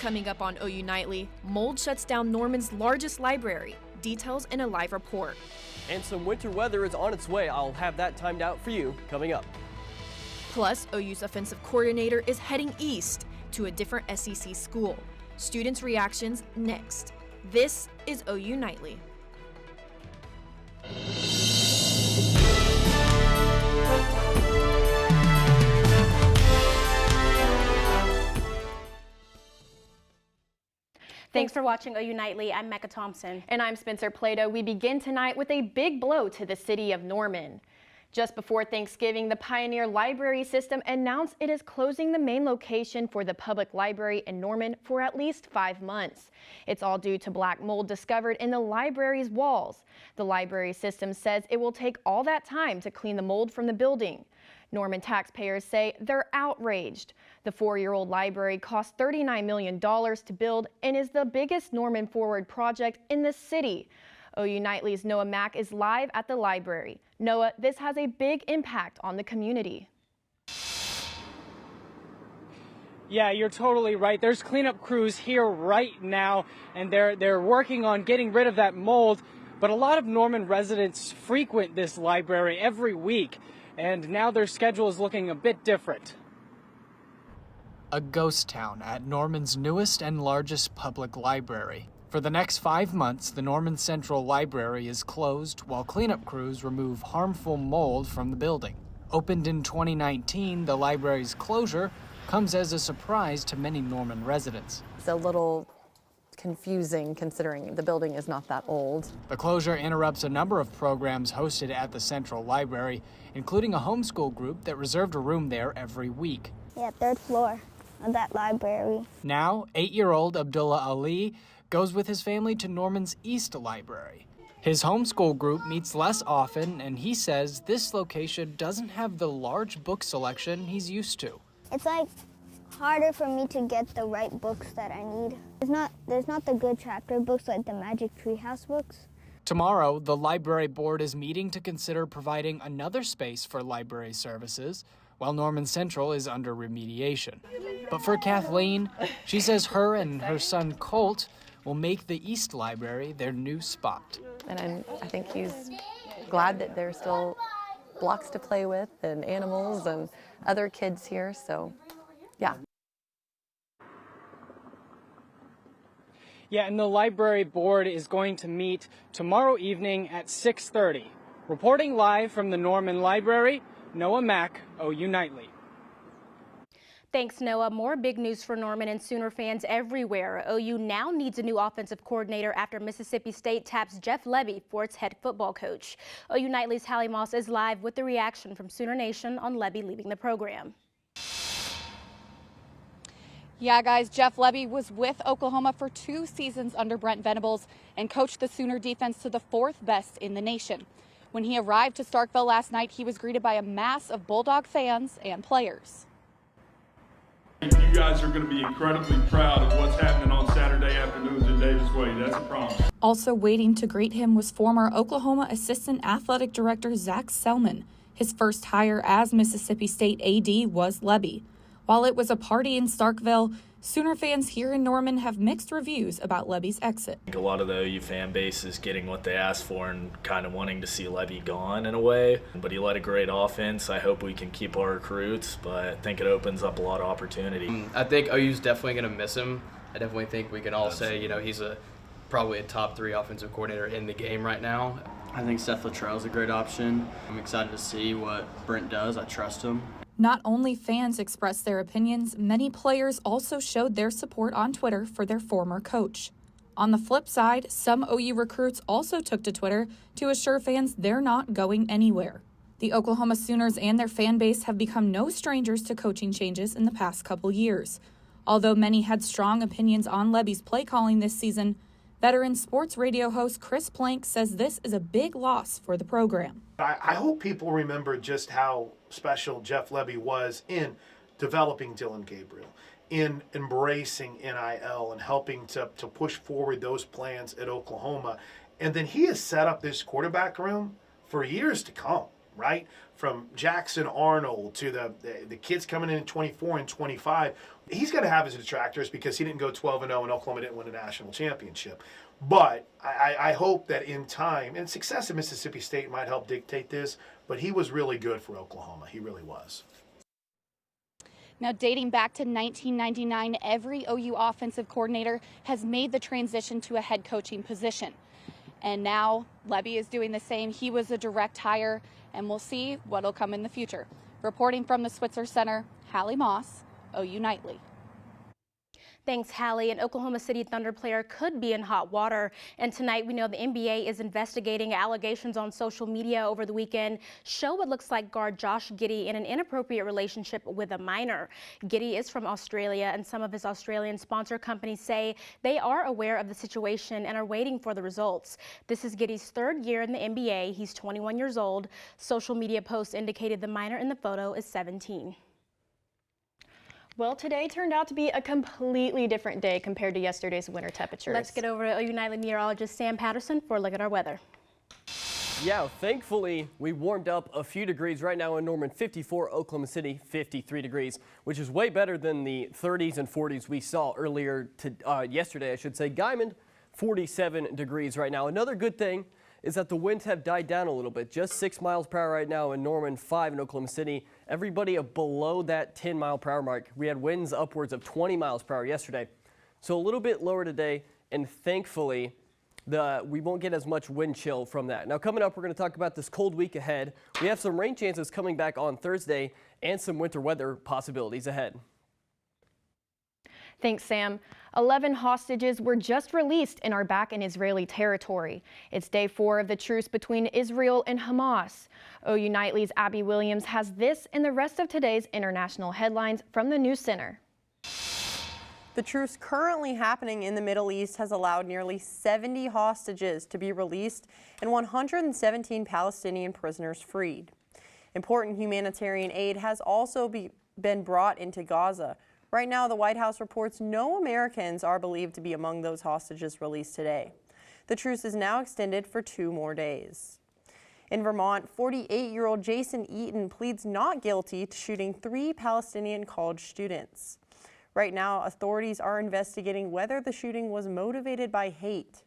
Coming up on OU Nightly, mold shuts down Norman's largest library. Details in a live report. And some winter weather is on its way. I'll have that timed out for you coming up. Plus, OU's offensive coordinator is heading east to a different SEC school. Students' reactions next. This is OU Nightly. Thanks for watching OU Nightly. I'm Mecca Thompson. And I'm Spencer Plato. We begin tonight with a big blow to the city of Norman. Just before Thanksgiving, the Pioneer Library System announced it is closing the main location for the public library in Norman for at least 5 months. It's all due to black mold discovered in the library's walls. The library system says it will take all that time to clean the mold from the building. Norman taxpayers say they're outraged. The 4-year-old library cost $39 million to build and is the biggest Norman Forward project in the city. OU Nightly's Noah Mack is live at the library. Noah, this has a big impact on the community. Yeah, you're totally right. There's cleanup crews here right now, and they're working on getting rid of that mold. But a lot of Norman residents frequent this library every week, and now their schedule is looking a bit different. A ghost town at Norman's newest and largest public library. For the next 5 months, the Norman Central Library is closed while cleanup crews remove harmful mold from the building. Opened in 2019, the library's closure comes as a surprise to many Norman residents. It's a little confusing considering the building is not that old. The closure interrupts a number of programs hosted at the Central Library, including a homeschool group that reserved a room there every week. Yeah, 3rd floor of that library. Now, 8-year-old Abdullah Ali goes with his family to Norman's East Library. His homeschool group meets less often, and he says this location doesn't have the large book selection he's used to. It's like harder for me to get the right books that I need. There's not the good chapter books like the Magic Treehouse books. Tomorrow, the library board is meeting to consider providing another space for library services, while Norman Central is under remediation. But for Kathleen, she says her and her son Colt will make the East Library their new spot. And I think he's glad that there's still blocks to play with and animals and other kids here, so yeah. Yeah, and the library board is going to meet tomorrow evening at 6:30. Reporting live from the Norman Library, Noah Mack, OU Nightly. Thanks, Noah. More big news for Norman and Sooner fans everywhere. OU now needs a new offensive coordinator after Mississippi State taps Jeff Lebby for its head football coach. OU Nightly's Hallie Moss is live with the reaction from Sooner Nation on Lebby leaving the program. Yeah, guys, Jeff Lebby was with Oklahoma for 2 seasons under Brent Venables and coached the Sooner defense to the 4th best in the nation. When he arrived to Starkville last night, he was greeted by a mass of Bulldog fans and players. You guys are going to be incredibly proud of what's happening on Saturday afternoons in Davis Wade. That's a promise. Also waiting to greet him was former Oklahoma Assistant Athletic Director Zach Selman. His first hire as Mississippi State AD was Lebby. While it was a party in Starkville, Sooner fans here in Norman have mixed reviews about Lebby's exit. I think a lot of the OU fan base is getting what they asked for and kind of wanting to see Lebby gone in a way. But he led a great offense. I hope we can keep our recruits, but I think it opens up a lot of opportunity. I think OU's definitely going to miss him. I definitely think we can all say, he's probably a top 3 offensive coordinator in the game right now. I think Seth Luttrell is a great option. I'm excited to see what Brent does. I trust him. Not only fans expressed their opinions, many players also showed their support on Twitter for their former coach. On the flip side, some OU recruits also took to Twitter to assure fans they're not going anywhere. The Oklahoma Sooners and their fan base have become no strangers to coaching changes in the past couple years. Although many had strong opinions on Lebby's play calling this season, veteran sports radio host Chris Plank says this is a big loss for the program. I hope people remember just how special Jeff Lebby was in developing Dylan Gabriel, in embracing NIL and helping to push forward those plans at Oklahoma. And then he has set up this quarterback room for years to come. right? From Jackson Arnold to the kids coming in 24 and 25. He's going to have his detractors because he didn't go 12-0 and Oklahoma didn't win a national championship. But I hope that in time, and success at Mississippi State might help dictate this, but he was really good for Oklahoma. He really was. Now, dating back to 1999, every OU offensive coordinator has made the transition to a head coaching position. And now Lebby is doing the same. He was a direct hire, and we'll see what'll come in the future. Reporting from the Switzer Center, Hallie Moss, OU Nightly. Thanks, Hallie. An Oklahoma City Thunder player could be in hot water. And tonight, we know the NBA is investigating allegations on social media over the weekend show what looks like guard Josh Giddey in an inappropriate relationship with a minor. Giddey is from Australia, and some of his Australian sponsor companies say they are aware of the situation and are waiting for the results. This is Giddey's third year in the NBA. He's 21 years old. Social media posts indicated the minor in the photo is 17. Well, today turned out to be a completely different day compared to yesterday's winter temperatures. Let's get over to OU Nightly meteorologist Sam Patterson for a look at our weather. Yeah, thankfully, we warmed up a few degrees right now in Norman. 54, Oklahoma City, 53 degrees, which is way better than the 30s and 40s we saw earlier yesterday, I should say. Guymon, 47 degrees right now. Another good thing is that the winds have died down a little bit. Just 6 miles per hour right now in Norman, 5 in Oklahoma City. Everybody below that 10 mile per hour mark. We had winds upwards of 20 miles per hour yesterday. So a little bit lower today, and thankfully we won't get as much wind chill from that. Now coming up, we're going to talk about this cold week ahead. We have some rain chances coming back on Thursday and some winter weather possibilities ahead. Thanks, Sam. 11 hostages were just released and are back in Israeli territory. It's day 4 of the truce between Israel and Hamas. OU Nightly's Abby Williams has this and the rest of today's international headlines from the News Center. The truce currently happening in the Middle East has allowed nearly 70 hostages to be released and 117 Palestinian prisoners freed. Important humanitarian aid has also been brought into Gaza. Right now, the White House reports no Americans are believed to be among those hostages released today. The truce is now extended for 2 more days. In Vermont, 48-year-old Jason Eaton pleads not guilty to shooting 3 Palestinian college students. Right now, authorities are investigating whether the shooting was motivated by hate.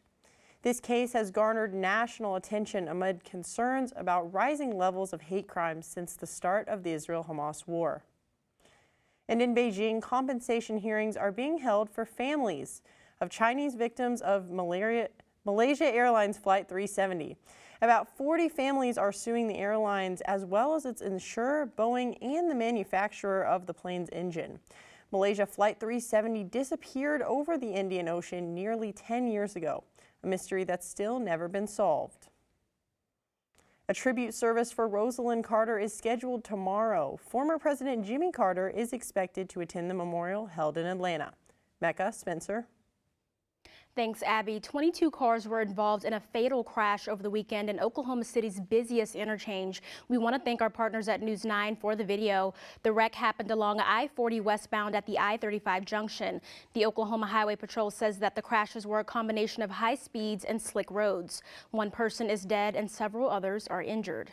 This case has garnered national attention amid concerns about rising levels of hate crimes since the start of the Israel-Hamas war. And in Beijing, compensation hearings are being held for families of Chinese victims of Malaysia Airlines Flight 370. About 40 families are suing the airlines as well as its insurer, Boeing, and the manufacturer of the plane's engine. Malaysia Flight 370 disappeared over the Indian Ocean nearly 10 years ago, a mystery that's still never been solved. A tribute service for Rosalynn Carter is scheduled tomorrow. Former President Jimmy Carter is expected to attend the memorial held in Atlanta. Mecca Spencer. Thanks, Abby. 22 cars were involved in a fatal crash over the weekend in Oklahoma City's busiest interchange. We want to thank our partners at News 9 for the video. The wreck happened along I-40 westbound at the I-35 junction. The Oklahoma Highway Patrol says that the crashes were a combination of high speeds and slick roads. 1 person is dead and several others are injured.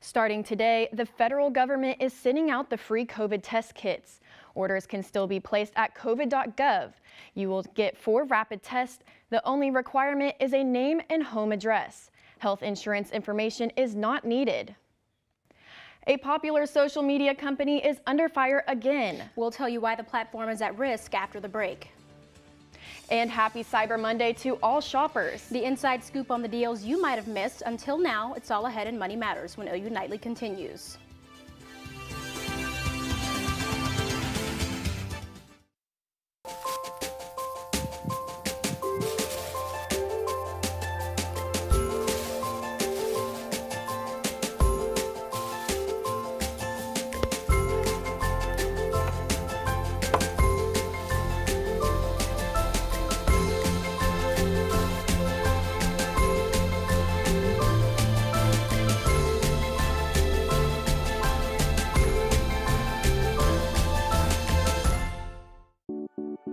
Starting today, the federal government is sending out the free COVID test kits. Orders can still be placed at covid.gov. You will get 4 rapid tests. The only requirement is a name and home address. Health insurance information is not needed. A popular social media company is under fire again. We'll tell you why the platform is at risk after the break. And happy Cyber Monday to all shoppers. The inside scoop on the deals you might have missed. Until now, it's all ahead in Money Matters when OU Nightly continues.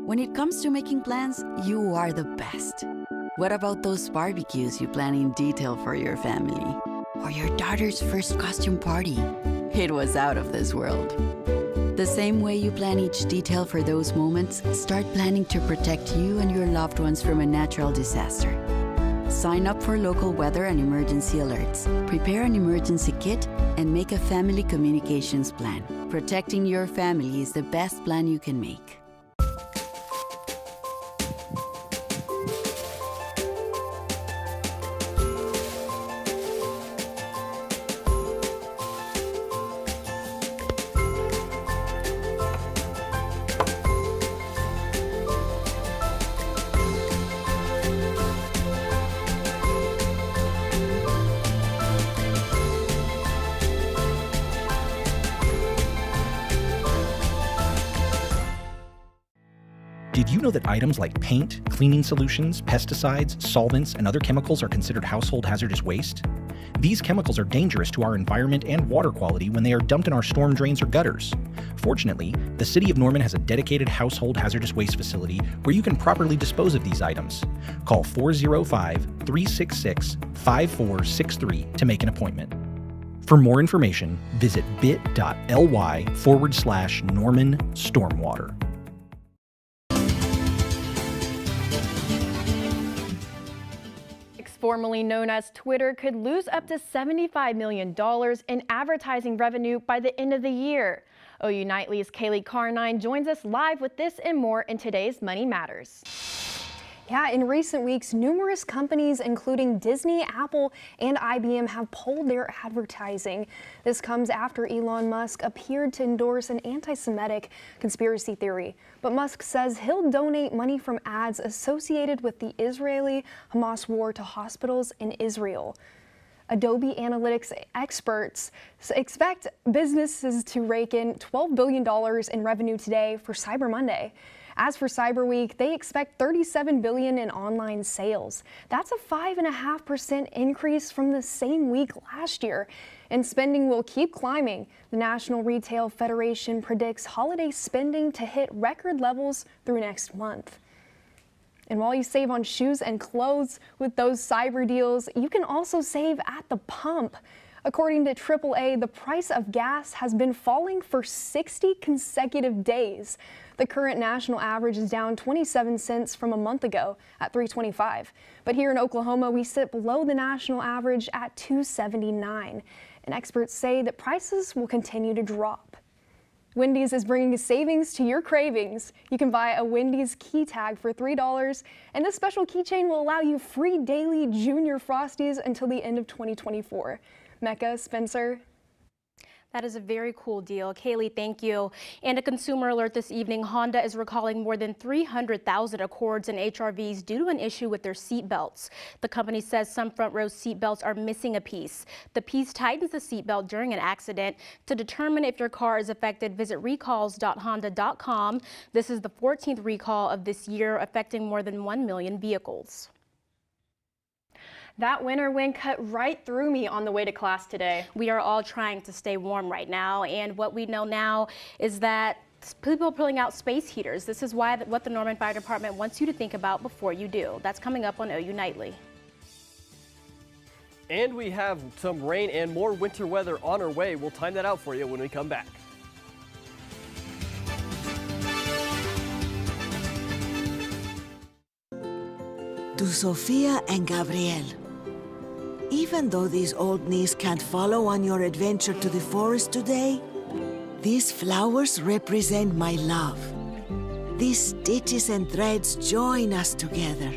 When it comes to making plans, you are the best. What about those barbecues you plan in detail for your family? or your daughter's first costume party. It was out of this world. The same way you plan each detail for those moments, start planning to protect you and your loved ones from a natural disaster. Sign up for local weather and emergency alerts. Prepare an emergency kit and make a family communications plan. Protecting your family is the best plan you can make. Did you know that items like paint, cleaning solutions, pesticides, solvents, and other chemicals are considered household hazardous waste? These chemicals are dangerous to our environment and water quality when they are dumped in our storm drains or gutters. Fortunately, the City of Norman has a dedicated household hazardous waste facility where you can properly dispose of these items. Call 405-366-5463 to make an appointment. For more information, visit bit.ly/Norman Stormwater. Formerly known as Twitter, could lose up to $75 million in advertising revenue by the end of the year. OU Nightly's Kaylee Carnine joins us live with this and more in today's Money Matters. Yeah, in recent weeks, numerous companies, including Disney, Apple, and IBM, have pulled their advertising. This comes after Elon Musk appeared to endorse an anti-Semitic conspiracy theory. But Musk says he'll donate money from ads associated with the Israeli-Hamas war to hospitals in Israel. Adobe Analytics experts expect businesses to rake in $12 billion in revenue today for Cyber Monday. As for Cyber Week, they expect $37 billion in online sales. That's a 5.5% increase from the same week last year. And spending will keep climbing. The National Retail Federation predicts holiday spending to hit record levels through next month. And while you save on shoes and clothes with those cyber deals, you can also save at the pump. According to AAA, the price of gas has been falling for 60 consecutive days. The current national average is down 27 cents from a month ago at $3.25. But here in Oklahoma, we sit below the national average at $2.79. And experts say that prices will continue to drop. Wendy's is bringing savings to your cravings. You can buy a Wendy's key tag for $3, and this special keychain will allow you free daily Junior Frosties until the end of 2024. Mecca, Spencer. That is a very cool deal. Kaylee, thank you. And a consumer alert this evening, Honda is recalling more than 300,000 Accords and HRVs due to an issue with their seat belts. The company says some front row seat belts are missing a piece. The piece tightens the seat belt during an accident. To determine if your car is affected, visit recalls.honda.com. This is the 14th recall of this year, affecting more than 1 million vehicles. That winter wind cut right through me on the way to class today. We are all trying to stay warm right now, and what we know now is that people are pulling out space heaters. This is what the Norman Fire Department wants you to think about before you do. That's coming up on OU Nightly. And we have some rain and more winter weather on our way. We'll time that out for you when we come back. To Sofia and Gabriel. Even though these old knees can't follow on your adventure to the forest today, these flowers represent my love. These stitches and threads join us together.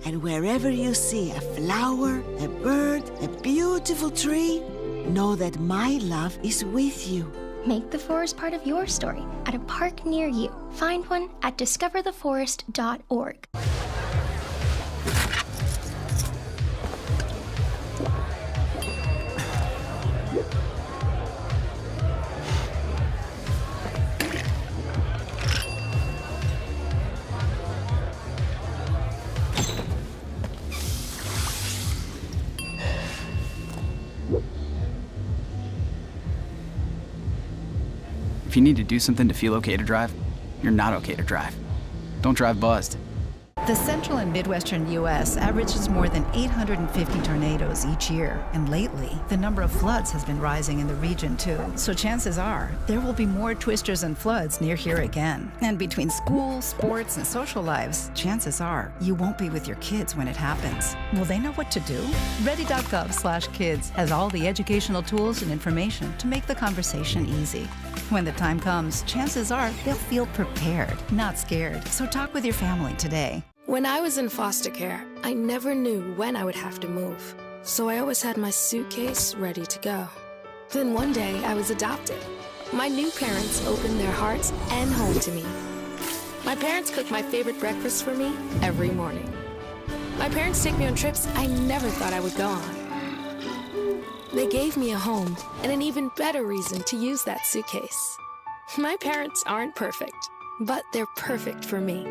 And wherever you see a flower, a bird, a beautiful tree, know that my love is with you. Make the forest part of your story at a park near you. Find one at discovertheforest.org. If you need to do something to feel okay to drive, you're not okay to drive. Don't drive buzzed. The central and midwestern U.S. averages more than 850 tornadoes each year, and lately, the number of floods has been rising in the region too. So chances are, there will be more twisters and floods near here again. And between school, sports, and social lives, chances are, you won't be with your kids when it happens. Will they know what to do? Ready.gov/kids has all the educational tools and information to make the conversation easy. When the time comes, chances are they'll feel prepared, not scared. So talk with your family today. When I was in foster care, I never knew when I would have to move. So I always had my suitcase ready to go. Then one day I was adopted. My new parents opened their hearts and home to me. My parents cook my favorite breakfast for me every morning. My parents take me on trips I never thought I would go on. They gave me a home and an even better reason to use that suitcase. My parents aren't perfect, but they're perfect for me.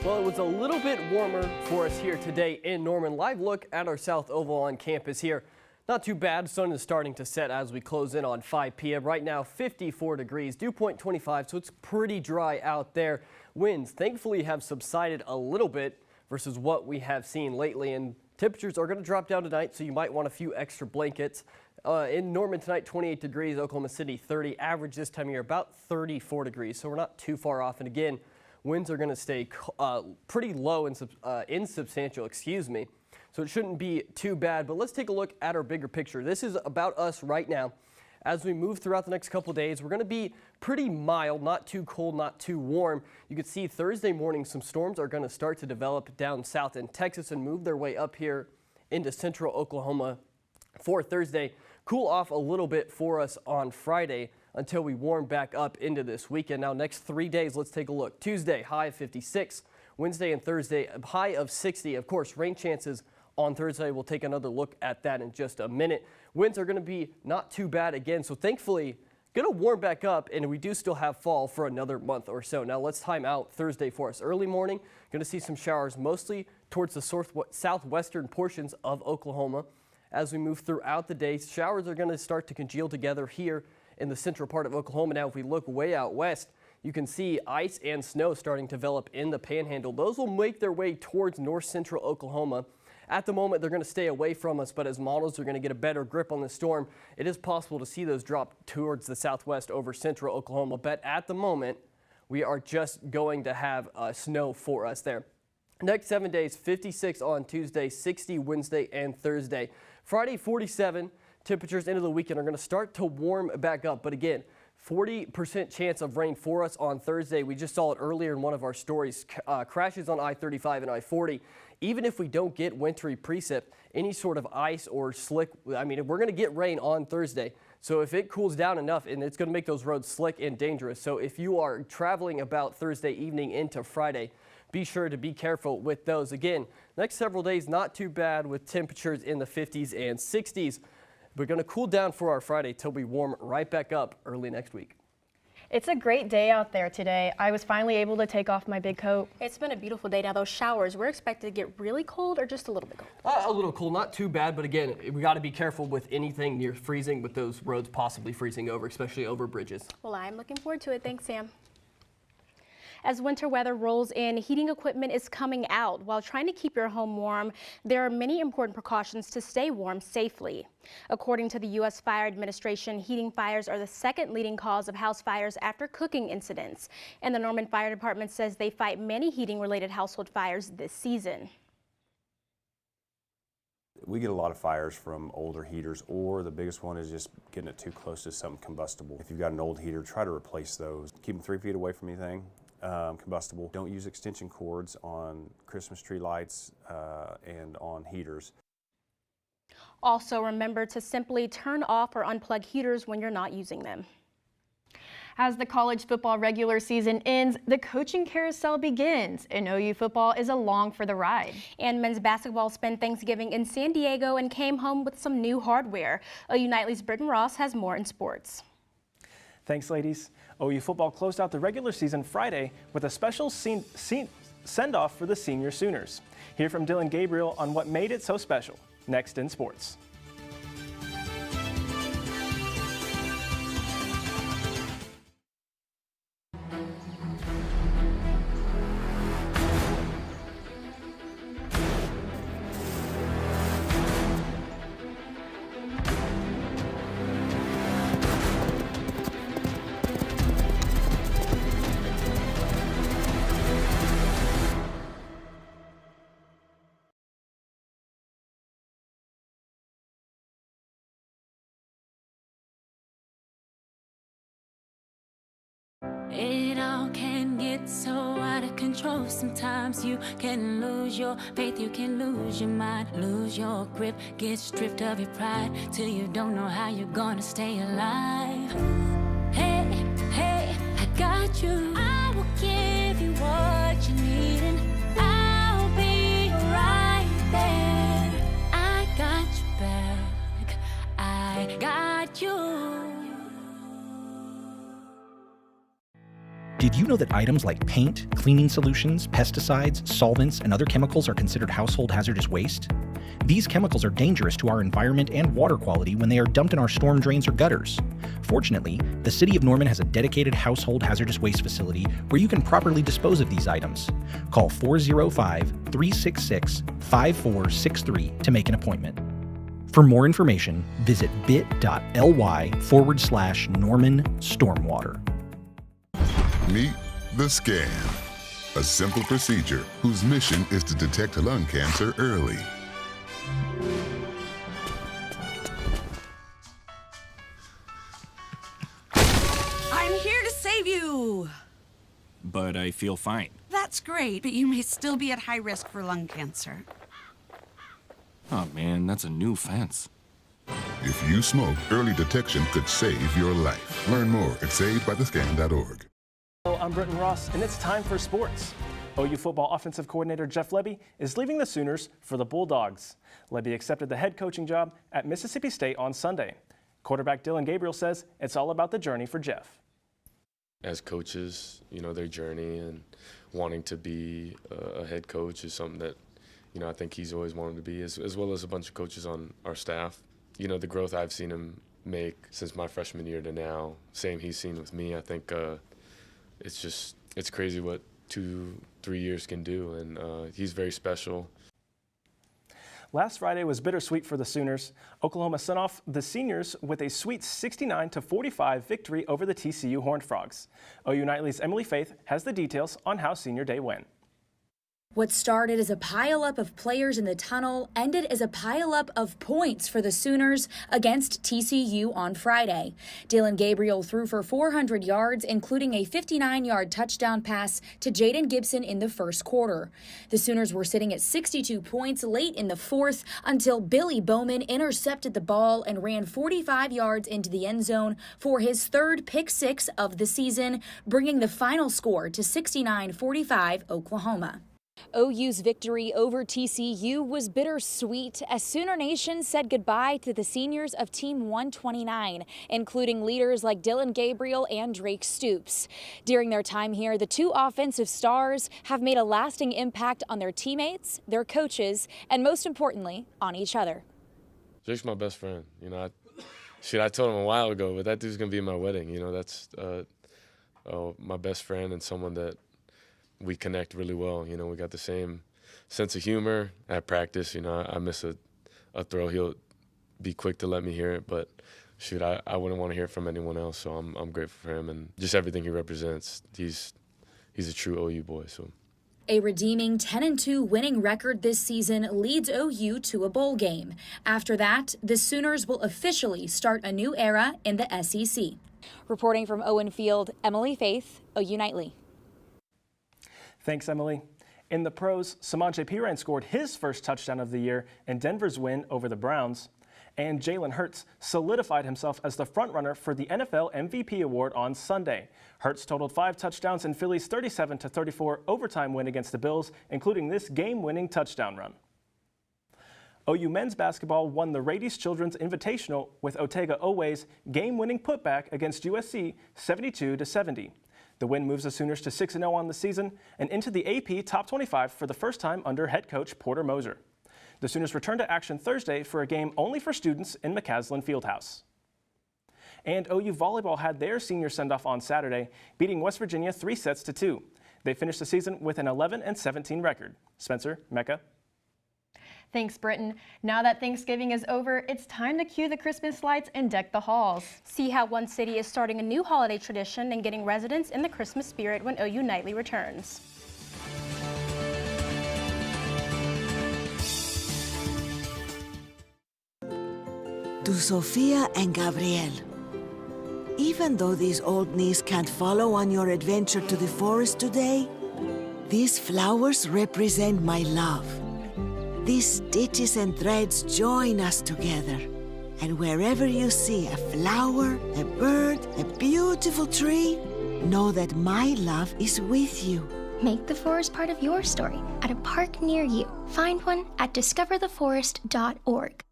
Well, it was a little bit warmer for us here today in Norman. Live look at our South Oval on campus here. Not too bad. Sun is starting to set as we close in on 5 p.m. Right now, 54 degrees, dew point 25, so it's pretty dry out there. Winds, thankfully, have subsided a little bit versus what we have seen lately, and temperatures are going to drop down tonight, so you might want a few extra blankets. In Norman tonight, 28 degrees, Oklahoma City 30, average this time of year about 34 degrees, so we're not too far off. And again, winds are going to stay pretty low and insubstantial, so it shouldn't be too bad. But let's take a look at our bigger picture. This is about us right now. As we move throughout the next couple of days, we're going to be pretty mild, not too cold, not too warm. You can see Thursday morning some storms are going to start to develop down south in Texas and move their way up here into central Oklahoma for Thursday. Cool off a little bit for us on Friday until we warm back up into this weekend. Now, next 3 days, let's take a look. Tuesday, high of 56. Wednesday and Thursday, a high of 60. Of course, rain chances on Thursday. We'll take another look at that in just a minute. Winds are going to be not too bad again, so thankfully, going to warm back up, and we do still have fall for another month or so. Now, let's time out Thursday for us. Early morning, going to see some showers mostly towards the southwestern portions of Oklahoma. As we move throughout the day, showers are going to start to congeal together here in the central part of Oklahoma. Now, if we look way out west, you can see ice and snow starting to develop in the panhandle. Those will make their way towards north central Oklahoma. At the moment, they're going to stay away from us, but as models are going to get a better grip on the storm, it is possible to see those drop towards the southwest over central Oklahoma. But at the moment, we are just going to have snow for us there. Next 7 days, 56 on Tuesday, 60 Wednesday and Thursday. Friday, 47. Temperatures into the weekend are going to start to warm back up. But again, 40% chance of rain for us on Thursday. We just saw it earlier in one of our stories. Crashes on I-35 and I-40. Even if we don't get wintry precip, any sort of ice or slick, I mean, we're going to get rain on Thursday. So if it cools down enough, and it's going to make those roads slick and dangerous. So if you are traveling about Thursday evening into Friday, be sure to be careful with those. Again, next several days, not too bad with temperatures in the 50s and 60s. We're going to cool down for our Friday till we warm right back up early next week. It's a great day out there today. I was finally able to take off my big coat. It's been a beautiful day. Now, those showers, we're expected to get really cold or just a little bit cold? A little cool, not too bad, but again, we got to be careful with anything near freezing, with those roads possibly freezing over, especially over bridges. Well, I'm looking forward to it. Thanks, Sam. As winter weather rolls in, heating equipment is coming out. While trying to keep your home warm, there are many important precautions to stay warm safely. According to the U.S. Fire Administration, heating fires are the second leading cause of house fires after cooking incidents. And the Norman Fire Department says they fight many heating-related household fires this season. We get a lot of fires from older heaters, or the biggest one is just getting it too close to something combustible. If you've got an old heater, try to replace those. Keep them 3 feet away from anything combustible. Don't use extension cords on Christmas tree lights and on heaters. Also, remember to simply turn off or unplug heaters when you're not using them. As the college football regular season ends, the coaching carousel begins, and OU football is along for the ride. And men's basketball spent Thanksgiving in San Diego and came home with some new hardware. OU Nightly's Britton Ross has more in sports. Thanks, ladies. OU football closed out the regular season Friday with a special send-off for the senior Sooners. Hear from Dylan Gabriel on what made it so special. Next in sports. It all can get so out of control. Sometimes you can lose your faith, you can lose your mind, lose your grip, get stripped of your pride till you don't know how you're gonna stay alive. Hey, hey, I got you. I will give you what you need, and I'll be right there. I got your back. I got you. Did you know that items like paint, cleaning solutions, pesticides, solvents, and other chemicals are considered household hazardous waste? These chemicals are dangerous to our environment and water quality when they are dumped in our storm drains or gutters. Fortunately, the City of Norman has a dedicated household hazardous waste facility where you can properly dispose of these items. Call 405-366-5463 to make an appointment. For more information, visit bit.ly/Norman Stormwater. Meet the Scan, a simple procedure whose mission is to detect lung cancer early. I'm here to save you! But I feel fine. That's great, but you may still be at high risk for lung cancer. Oh man, that's a new fence. If you smoke, early detection could save your life. Learn more at savedbythescan.org. Hello, I'm Britton Ross, and it's time for sports. OU football offensive coordinator Jeff Lebby is leaving the Sooners for the Bulldogs. Lebby accepted the head coaching job at Mississippi State on Sunday. Quarterback Dillon Gabriel says it's all about the journey for Jeff. As coaches, you know, their journey and wanting to be a head coach is something that, you know, I think he's always wanted to be, as well as a bunch of coaches on our staff. You know, the growth I've seen him make since my freshman year to now, same he's seen with me, I think it's crazy what 2-3 years can do, and he's very special. Last Friday was bittersweet for the Sooners. Oklahoma sent off the seniors with a sweet 69-45 victory over the TCU Horned Frogs. OU Nightly's Emily Faith has the details on how Senior Day went. What started as a pileup of players in the tunnel ended as a pileup of points for the Sooners against TCU on Friday. Dillon Gabriel threw for 400 yards, including a 59-yard touchdown pass to Jaden Gibson in the first quarter. The Sooners were sitting at 62 points late in the fourth until Billy Bowman intercepted the ball and ran 45 yards into the end zone for his third pick six of the season, bringing the final score to 69-45 Oklahoma. OU's victory over TCU was bittersweet as Sooner Nation said goodbye to the seniors of Team 129, including leaders like Dillon Gabriel and Drake Stoops. During their time here, the two offensive stars have made a lasting impact on their teammates, their coaches, and most importantly, on each other. Drake's my best friend. You know, I told him a while ago, but that dude's going to be at my wedding. You know, that's my best friend and someone that we connect really well. You know, we got the same sense of humor at practice. You know, I miss a throw. He'll be quick to let me hear it, but shoot, I wouldn't want to hear it from anyone else. So I'm grateful for him and just everything he represents. He's a true OU boy. So. A redeeming 10-2 winning record this season leads OU to a bowl game. After that, the Sooners will officially start a new era in the SEC. Reporting from Owen Field, Emily Faith, OU Nightly. Thanks, Emily. In the pros, Samaje Perine scored his first touchdown of the year in Denver's win over the Browns. And Jalen Hurts solidified himself as the frontrunner for the NFL MVP award on Sunday. Hurts totaled 5 touchdowns in Philly's 37-34 overtime win against the Bills, including this game-winning touchdown run. OU men's basketball won the Rady's Children's Invitational with Otega Oweh's game-winning putback against USC 72-70. The win moves the Sooners to 6-0 on the season and into the AP Top 25 for the first time under head coach Porter Moser. The Sooners return to action Thursday for a game only for students in McCaslin Fieldhouse. And OU volleyball had their senior send-off on Saturday, beating West Virginia 3-2. They finished the season with an 11-17 record. Spencer, Mecca. Thanks, Britton. Now that Thanksgiving is over, it's time to cue the Christmas lights and deck the halls. See how one city is starting a new holiday tradition and getting residents in the Christmas spirit when OU Nightly returns. To Sofia and Gabriel. Even though these old knees can't follow on your adventure to the forest today, these flowers represent my love. These stitches and threads join us together. And wherever you see a flower, a bird, a beautiful tree, know that my love is with you. Make the forest part of your story at a park near you. Find one at discovertheforest.org.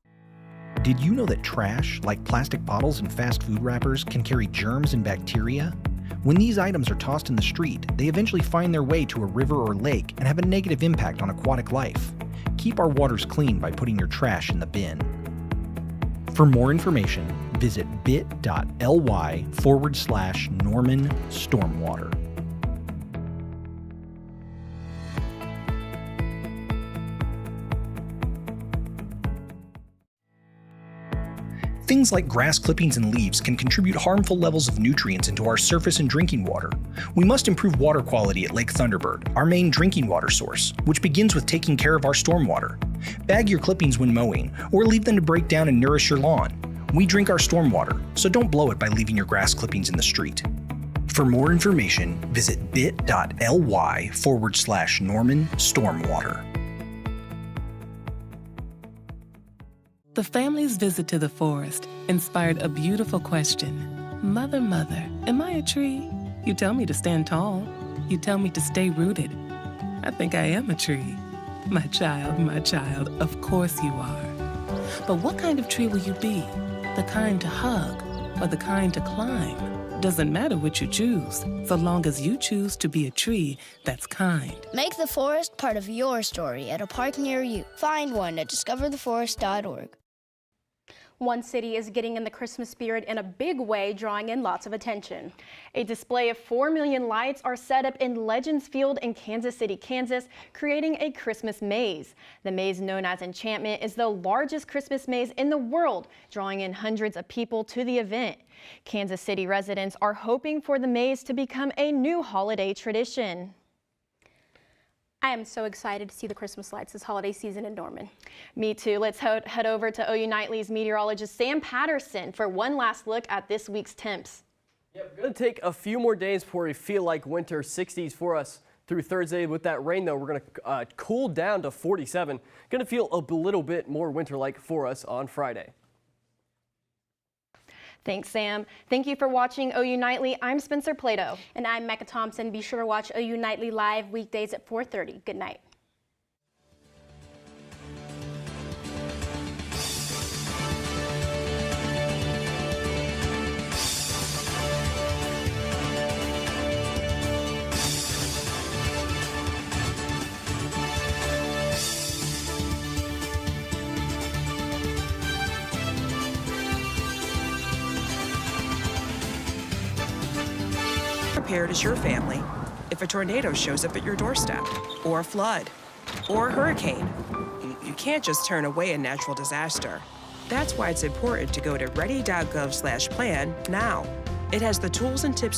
Did you know that trash, like plastic bottles and fast food wrappers, can carry germs and bacteria? When these items are tossed in the street, they eventually find their way to a river or lake and have a negative impact on aquatic life. Keep our waters clean by putting your trash in the bin. For more information, visit bit.ly/Norman Stormwater. Things like grass clippings and leaves can contribute harmful levels of nutrients into our surface and drinking water. We must improve water quality at Lake Thunderbird, our main drinking water source, which begins with taking care of our stormwater. Bag your clippings when mowing, or leave them to break down and nourish your lawn. We drink our stormwater, so don't blow it by leaving your grass clippings in the street. For more information, visit bit.ly/Norman Stormwater. The family's visit to the forest inspired a beautiful question. Mother, mother, am I a tree? You tell me to stand tall. You tell me to stay rooted. I think I am a tree. My child, of course you are. But what kind of tree will you be? The kind to hug or the kind to climb? Doesn't matter what you choose, so long as you choose to be a tree that's kind. Make the forest part of your story at a park near you. Find one at discovertheforest.org. One city is getting in the Christmas spirit in a big way, drawing in lots of attention. A display of 4 million lights are set up in Legends Field in Kansas City, Kansas, creating a Christmas maze. The maze, known as Enchantment, is the largest Christmas maze in the world, drawing in hundreds of people to the event. Kansas City residents are hoping for the maze to become a new holiday tradition. I am so excited to see the Christmas lights this holiday season in Norman. Me too. Let's head over to OU Nightly's meteorologist Sam Patterson for one last look at this week's temps. Yeah, we're going to take a few more days before we feel like winter. 60s for us through Thursday. With that rain, though, we're going to cool down to 47. Going to feel a little bit more winter-like for us on Friday. Thanks, Sam. Thank you for watching OU Nightly. I'm Spencer Plato. And I'm Mecca Thompson. Be sure to watch OU Nightly live weekdays at 4:30. Good night. Prepared as your family if a tornado shows up at your doorstep, or a flood, or a hurricane. You can't just turn away a natural disaster. That's why it's important to go to ready.gov/plan now. It has the tools and tips you